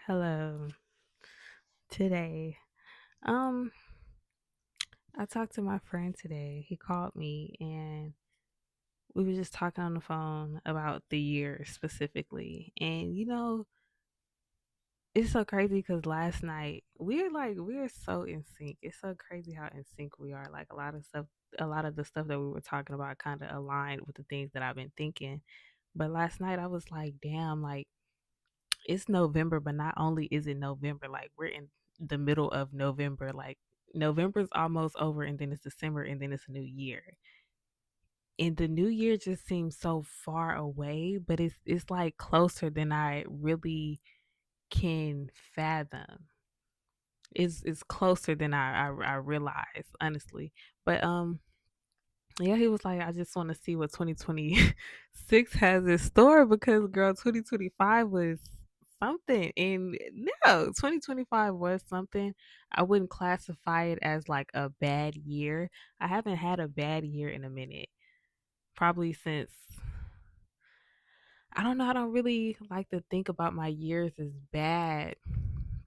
Hello. Today, um, I talked to my friend today. He called me and we were just talking on the phone about the year specifically. And it's so crazy because last night we're so in sync. It's so crazy how in sync we are. Like a lot of the stuff that we were talking about kind of aligned with the things that I've been thinking. But last night I was like, damn, like it's November, but not only is it November, like we're in the middle of November. Like November's almost over and then it's December and then it's a new year. And the new year just seems so far away, but it's like closer than I really can fathom. It's closer than I realize, honestly. But yeah, he was like, I just want to see what 2026 has in store because, girl, 2025 was something. And no, 2025 was something. I wouldn't classify it as like a bad year. I haven't had a bad year in a minute, probably since I don't know. I don't really like to think about my years as bad,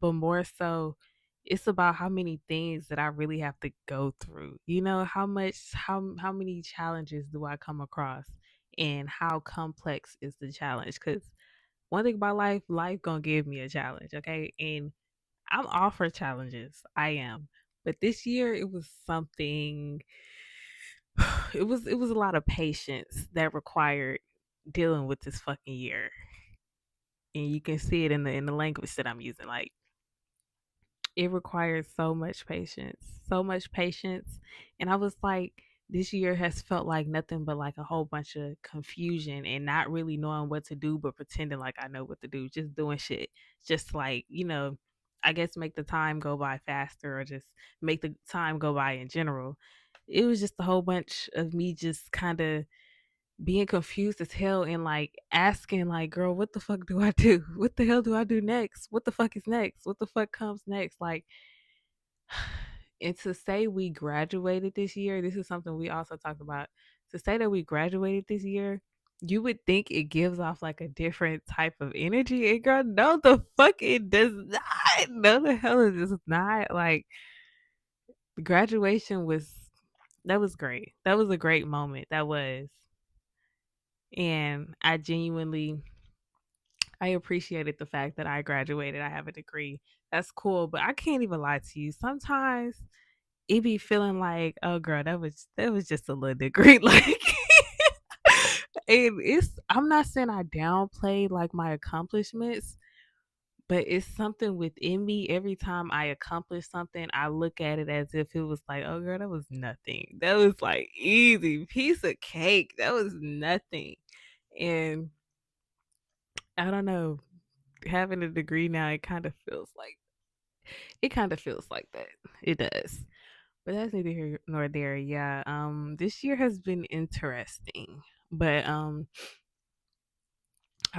but more so, it's about how many things that I really have to go through. How many challenges do I come across, and how complex is the challenge? Because one thing about life gonna give me a challenge, okay? And I'm all for challenges. I am. But this year it was something it was a lot of patience that required dealing with this fucking year, and you can see it in the language that I'm using. Like it requires so much patience, and I was like, this year has felt like nothing but like a whole bunch of confusion and not really knowing what to do, but pretending like I know what to do, just doing shit, just like I guess make the time go by faster or just make the time go by in general. It was just a whole bunch of me just kind of being confused as hell and like asking like, girl, what the fuck do I do? What the hell do I do next? What the fuck is next? What the fuck comes next? Like, and to say we graduated this year, this is something we also talked about. To say that we graduated this year, you would think it gives off like a different type of energy. And girl, no, the fuck it does not. No, the hell it is not. Like graduation was that was great. That was a great moment. That was. And I appreciated the fact that I graduated. I have a degree. That's cool, but I can't even lie to you. Sometimes it be feeling like, oh girl, that was just a little degree. Like and it's I'm not saying I downplay like my accomplishments, but it's something within me. Every time I accomplish something, I look at it as if it was like, oh girl, that was nothing. That was like easy, piece of cake. That was nothing. And I don't know, having a degree now, it kind of feels like that. It does. But that's neither here nor there. Yeah. This year has been interesting. But I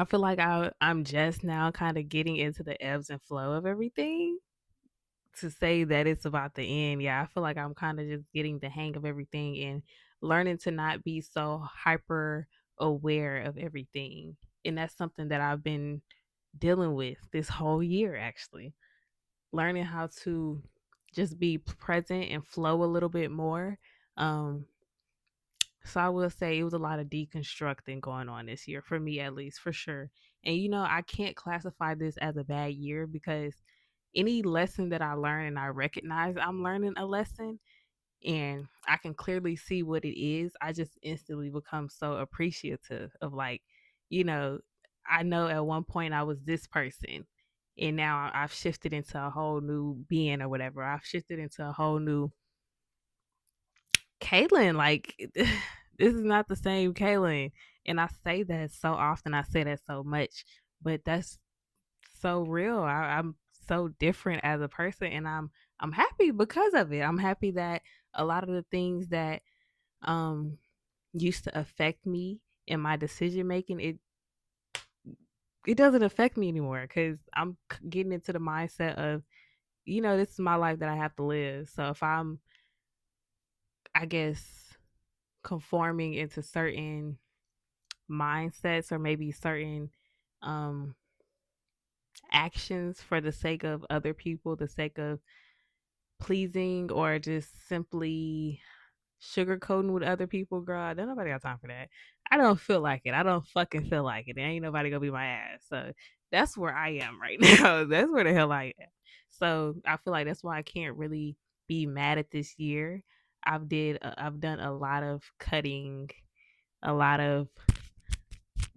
feel like I'm just now kind of getting into the ebbs and flow of everything. To say that it's about the end, yeah, I feel like I'm kind of just getting the hang of everything and learning to not be so hyper aware of everything. And that's something that I've been dealing with this whole year actually. Learning how to just be present and flow a little bit more. Um, so I will say it was a lot of deconstructing going on this year for me, at least, for sure. And I can't classify this as a bad year because any lesson that I learn and I recognize I'm learning a lesson and I can clearly see what it is, I just instantly become so appreciative of like, you know, I know at one point I was this person and now I've shifted into a whole new being or whatever. I've shifted into a whole new Kaylin. Like this is not the same Kaylin. And I say that so often, I say that so much, but that's so real. I'm so different as a person and I'm happy because of it. I'm happy that a lot of the things that um used to affect me in my decision making, it doesn't affect me anymore because I'm getting into the mindset of, this is my life that I have to live. So if I'm, I guess, conforming into certain mindsets or maybe certain um actions for the sake of other people, the sake of pleasing, or just simply sugarcoating with other people, girl, don't nobody got time for that. I don't feel like it. I don't fucking feel like it. There ain't nobody gonna be my ass. So that's where I am right now. That's where the hell I am. So I feel like that's why I can't really be mad at this year. I've done a lot of cutting, a lot of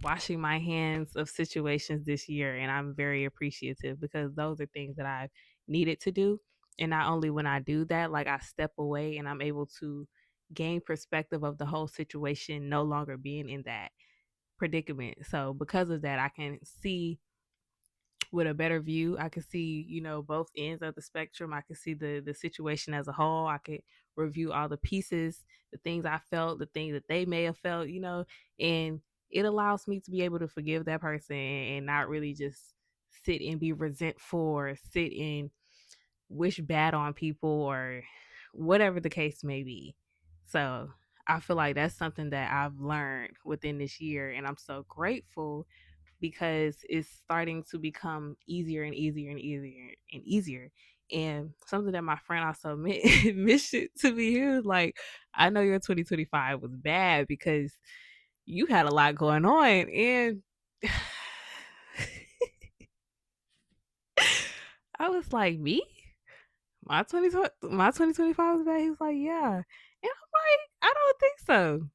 washing my hands of situations this year, and I'm very appreciative because those are things that I've needed to do. And not only when I do that, like I step away and I'm able to gain perspective of the whole situation, no longer being in that predicament. So because of that, I can see with a better view. I can see, both ends of the spectrum. I can see the situation as a whole. I could review all the pieces, the things I felt, the things that they may have felt, and it allows me to be able to forgive that person and not really just sit and be resentful or sit and wish bad on people or whatever the case may be. So I feel like that's something that I've learned within this year, and I'm so grateful because it's starting to become easier and easier and easier and easier. And something that my friend also mentioned to me, he was like, I know your 2025 was bad because you had a lot going on. And I was like, me? My 2025 was bad? He was like, yeah. And I'm like, I don't think so.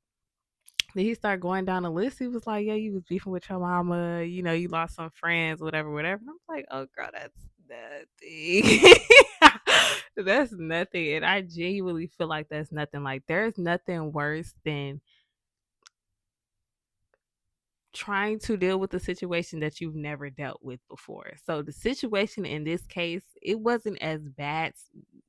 Then he started going down the list. He was like, "Yeah, you was beefing with your mama. You lost some friends, whatever, whatever." And I'm like, "Oh, girl, that's nothing. That's nothing." And I genuinely feel like that's nothing. Like, there's nothing worse than trying to deal with a situation that you've never dealt with before. So the situation in this case, it wasn't as bad.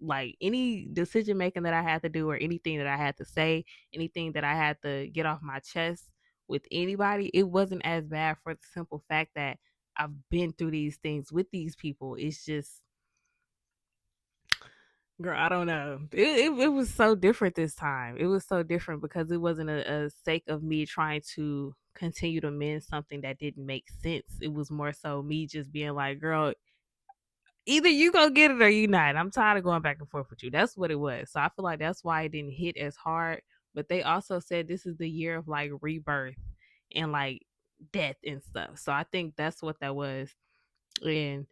Like any decision making that I had to do or anything that I had to say, anything that I had to get off my chest with anybody, it wasn't as bad for the simple fact that I've been through these things with these people. It's just, girl, I don't know. It was so different this time. It was so different because it wasn't a sake of me trying to continue to mend something that didn't make sense. It was more so me just being like, girl, either you go get it or you not. I'm tired of going back and forth with you. That's what it was. So I feel like that's why it didn't hit as hard. But they also said this is the year of like rebirth and like death and stuff. So I think that's what that was. And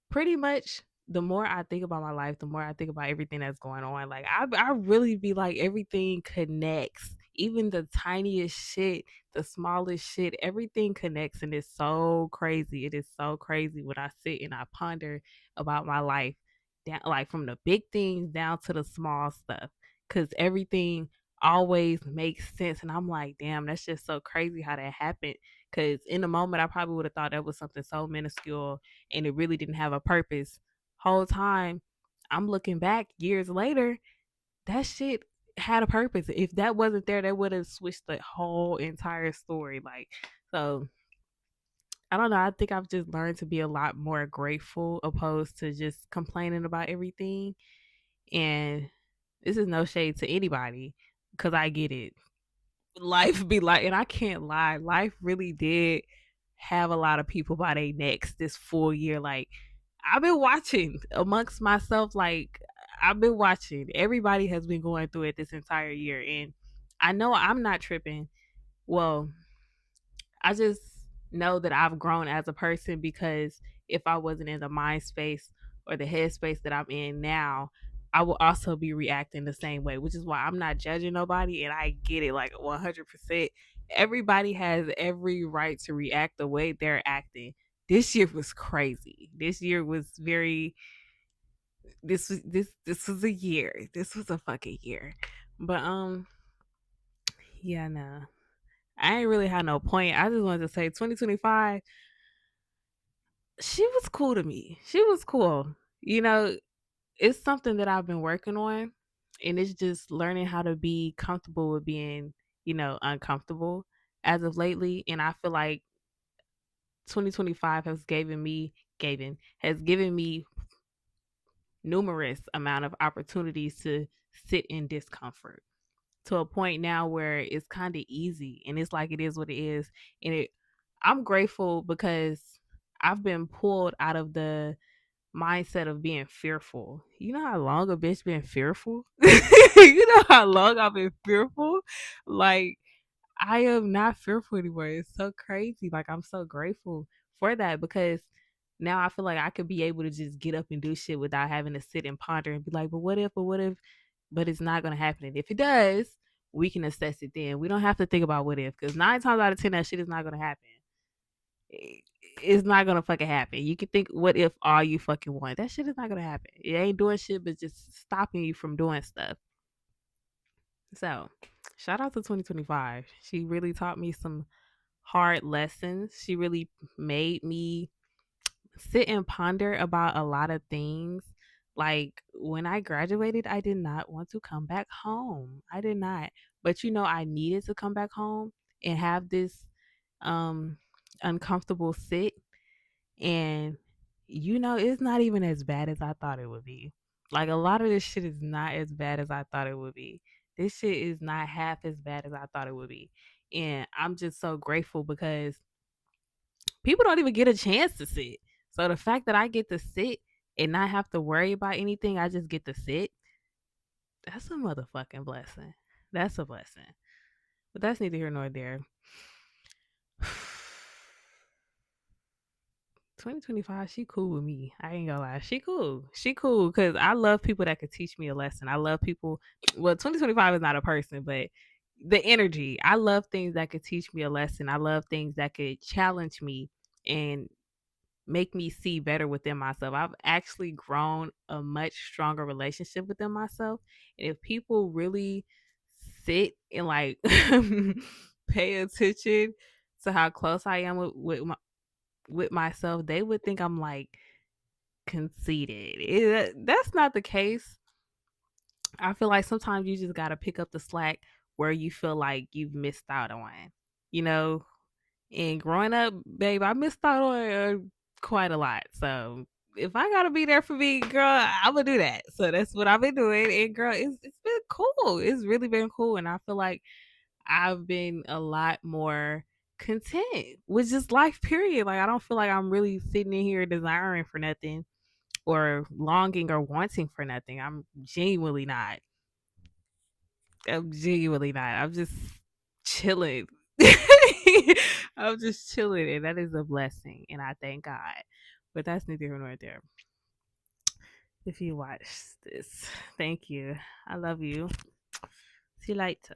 pretty much the more I think about my life, the more I think about everything that's going on. Like I really be like everything connects. Even the tiniest shit, the smallest shit, everything connects and it's so crazy. It is so crazy when I sit and I ponder about my life. Down, like from the big things down to the small stuff. Cause everything always makes sense. And I'm like, damn, that's just so crazy how that happened. Cause in the moment I probably would have thought that was something so minuscule and it really didn't have a purpose. Whole time I'm looking back years later, that shit had a purpose. If that wasn't there, that would have switched the whole entire story. Like, so I don't know. I think I've just learned to be a lot more grateful opposed to just complaining about everything. And this is no shade to anybody because I get it. Life be like, and I can't lie, life really did have a lot of people by their necks this full year. Like, I've been watching amongst myself, like, I've been watching. Everybody has been going through it this entire year. And I know I'm not tripping. Well, I just know that I've grown as a person because if I wasn't in the mind space or the headspace that I'm in now, I will also be reacting the same way, which is why I'm not judging nobody and I get it like 100%. Everybody has every right to react the way they're acting. This year was crazy. This year was very this was a year. This was a fucking year. But yeah, no. I ain't really had no point. I just wanted to say 2025, she was cool to me. She was cool. You know, it's something that I've been working on, and it's just learning how to be comfortable with being, uncomfortable as of lately. And I feel like 2025 has given me numerous amount of opportunities to sit in discomfort to a point now where it's kind of easy and it's like it is what it is. And I'm grateful because I've been pulled out of the mindset of being fearful. You know how long a bitch been fearful? You know how long I've been fearful? Like, I am not fearful anymore. It's so crazy. Like, I'm so grateful for that because now I feel like I could be able to just get up and do shit without having to sit and ponder and be like, but what if, but it's not going to happen. And if it does, we can assess it then. We don't have to think about what if because 9 times out of 10, that shit is not going to happen. It's not gonna fucking happen. You can think what if all you fucking want. That shit is not gonna happen. It ain't doing shit but just stopping you from doing stuff. So shout out to 2025. She really taught me some hard lessons. She really made me sit and ponder about a lot of things. Like when I graduated, I did not want to come back home. I did not. But I needed to come back home and have this um uncomfortable sit. And it's not even as bad as I thought it would be. Like a lot of this shit is not as bad as I thought it would be. This shit is not half as bad as I thought it would be. And I'm just so grateful because people don't even get a chance to sit. So the fact that I get to sit and not have to worry about anything, I just get to sit. That's a motherfucking blessing. That's a blessing. But that's neither here nor there. 2025, she cool with me. I ain't gonna lie. She cool. She cool because I love people that could teach me a lesson. I love people. Well, 2025 is not a person, but the energy. I love things that could teach me a lesson. I love things that could challenge me and make me see better within myself. I've actually grown a much stronger relationship within myself. And if people really sit and like pay attention to how close I am with myself, they would think I'm like conceited. That's not the case. I feel like sometimes you just got to pick up the slack where you feel like you've missed out on, you know? And growing up, babe, I missed out on quite a lot. So if I gotta be there for me, girl, I'm gonna do that. So that's what I've been doing. And girl, it's been cool. It's really been cool. And I feel like I've been a lot more content with just life, period. Like I don't feel like I'm really sitting in here desiring for nothing or longing or wanting for nothing. I'm genuinely not. I'm genuinely not. I'm just chilling. I'm just chilling, and that is a blessing, and I thank God. But that's neither here nor there. If you watch this, thank you. I love you. See you later.